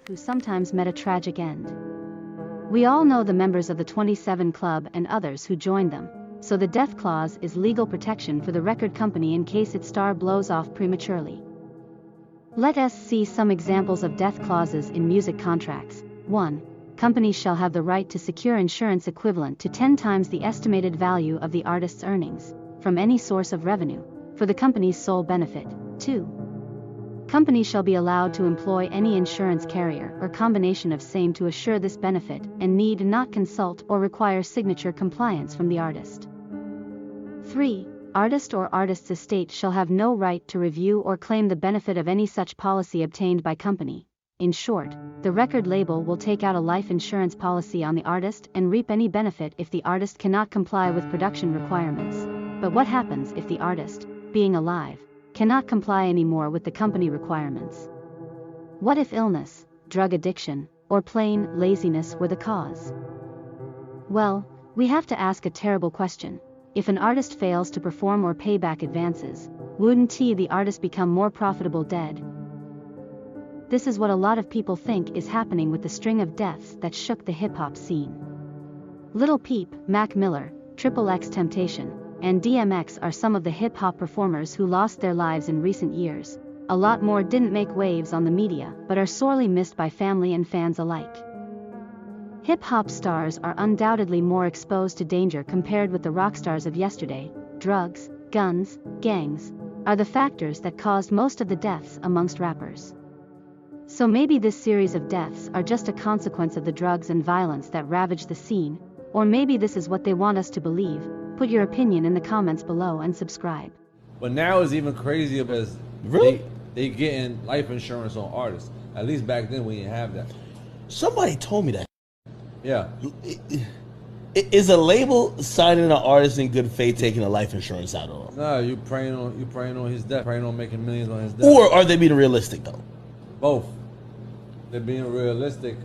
who sometimes met a tragic end. We all know the members of the 27 Club and others who joined them, so the death clause is legal protection for the record company in case its star blows off prematurely. Let us see some examples of death clauses in music contracts. 1. Companies shall have the right to secure insurance equivalent to 10 times the estimated value of the artist's earnings, from any source of revenue, for the company's sole benefit. 2. Companies shall be allowed to employ any insurance carrier or combination of same to assure this benefit and need not consult or require signature compliance from the artist. 3. Artist or artist's estate shall have no right to review or claim the benefit of any such policy obtained by company. In short, the record label will take out a life insurance policy on the artist and reap any benefit if the artist cannot comply with production requirements. But what happens if the artist, being alive, cannot comply anymore with the company requirements? What if illness, drug addiction, or plain laziness were the cause? Well, we have to ask a terrible question. If an artist fails to perform or pay back advances, wouldn't the artist become more profitable dead? This is what a lot of people think is happening with the string of deaths that shook the hip-hop scene. Lil Peep, Mac Miller, XXXTentacion, and DMX are some of the hip-hop performers who lost their lives in recent years. A lot more didn't make waves on the media but are sorely missed by family and fans alike. Hip-hop stars are undoubtedly more exposed to danger compared with the rock stars of yesterday. Drugs, guns, gangs are the factors that caused most of the deaths amongst rappers. So maybe this series of deaths are just a consequence of the drugs and violence that ravaged the scene, or maybe this is what they want us to believe. Put your opinion in the comments below and subscribe. But now it's even crazier because they getting life insurance on artists. At least back then we didn't have that. Somebody told me that. Yeah. Is a label signing an artist in good faith taking a life insurance out on him? No, you praying on his death, praying on making millions on his death. Or are they being realistic though? Both. They're being realistic,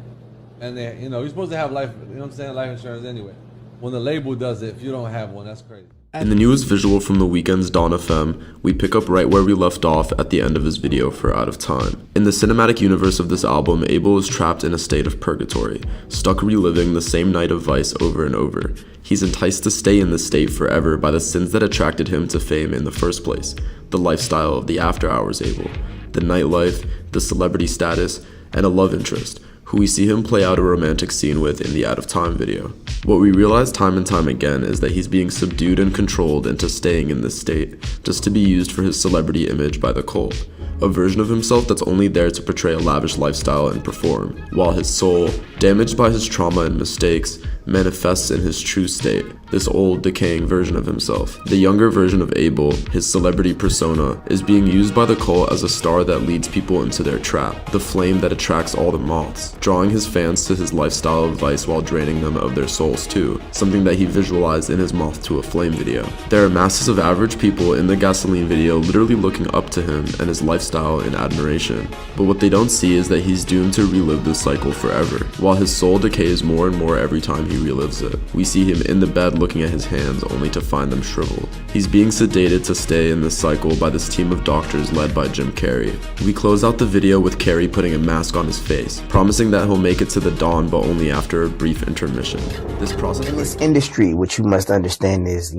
and they, you're supposed to have life, life insurance anyway. When the label does it, if you don't have one, that's crazy. In the newest visual from the weekend's Dawn FM, we pick up right where we left off at the end of his video for Out of Time. In the cinematic universe of this album, Abel is trapped in a state of purgatory, stuck reliving the same night of vice over and over. He's enticed to stay in this state forever by the sins that attracted him to fame in the first place, the lifestyle of the after hours Abel, the nightlife, the celebrity status, and a love interest, who we see him play out a romantic scene with in the Out of Time video. What we realize time and time again is that he's being subdued and controlled into staying in this state, just to be used for his celebrity image by the cult, a version of himself that's only there to portray a lavish lifestyle and perform, while his soul, damaged by his trauma and mistakes, manifests in his true state, this old, decaying version of himself. The younger version of Abel, his celebrity persona, is being used by the cult as a star that leads people into their trap, the flame that attracts all the moths, drawing his fans to his lifestyle of vice while draining them of their souls too, something that he visualized in his Moth to a Flame video. There are masses of average people in the Gasoline video literally looking up to him and his lifestyle in admiration, but what they don't see is that he's doomed to relive this cycle forever, while his soul decays more and more every time he relives it. We see him in the bed looking at his hands only to find them shriveled. He's being sedated to stay in this cycle by this team of doctors led by Jim Carrey. We close out the video with Carrey putting a mask on his face, promising that he'll make it to the dawn but only after a brief intermission. This process in this industry, what you must understand is,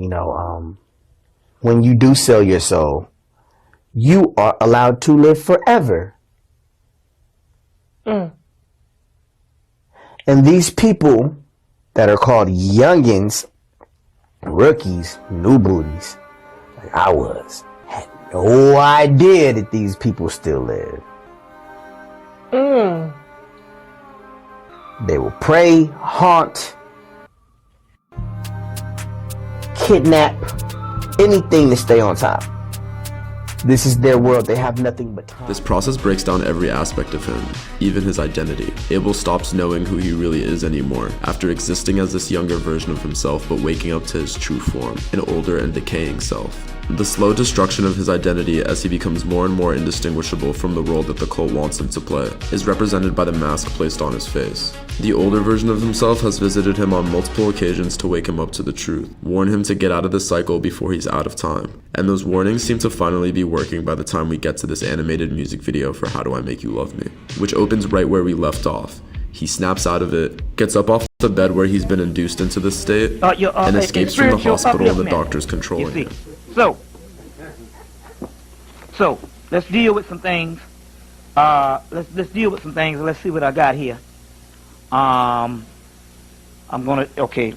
when you do sell your soul, you are allowed to live forever. And these people that are called youngins, rookies, new booties, like I was, had no idea that these people still live. They will prey, haunt, kidnap, anything to stay on top. This is their world. They have nothing but time. This process breaks down every aspect of him, even his identity. Abel stops knowing who he really is anymore, after existing as this younger version of himself but waking up to his true form, an older and decaying self. The slow destruction of his identity as he becomes more and more indistinguishable from the role that the cult wants him to play is represented by the mask placed on his face. The older version of himself has visited him on multiple occasions to wake him up to the truth, warn him to get out of the cycle before he's out of time. And those warnings seem to finally be working by the time we get to this animated music video for How Do I Make You Love Me, which opens right where we left off. He snaps out of it, gets up off the bed where he's been induced into this state, and escapes from the hospital and the doctors controlling him. So, let's deal with some things. Let's deal with some things. Let's see what I got here.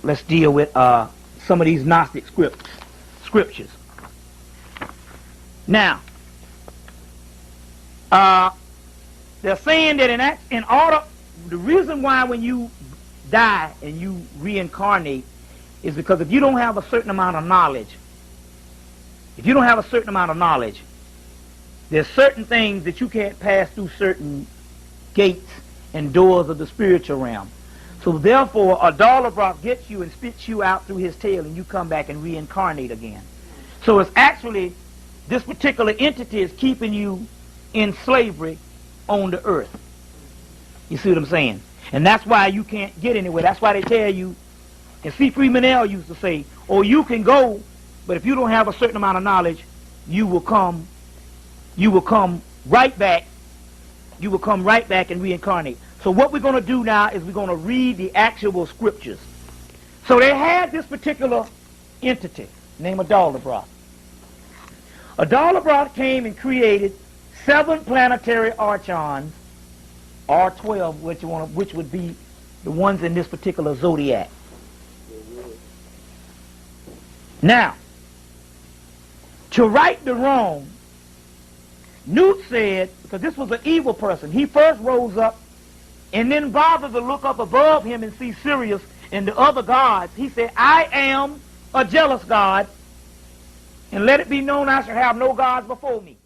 Let's deal with some of these Gnostic scriptures. Now, they're saying that the reason why when you die and you reincarnate is because if you don't have a certain amount of knowledge, there's certain things that you can't pass through certain gates and doors of the spiritual realm. So therefore, Yaldabaoth gets you and spits you out through his tail, and you come back and reincarnate again. So it's actually, this particular entity is keeping you in slavery on the earth. You see what I'm saying? And that's why you can't get anywhere. That's why they tell you, and C. Freeman L. used to say, you can go, but if you don't have a certain amount of knowledge, you will come right back and reincarnate. So what we're going to do now is we're going to read the actual scriptures. So they had this particular entity named Yaldabaoth. Yaldabaoth came and created 7 planetary archons, or 12, which would be the ones in this particular zodiac. Now, to right the wrong, Newt said, because this was an evil person, he first rose up and then bothered to look up above him and see Sirius and the other gods. He said, I am a jealous God, and let it be known I shall have no gods before me.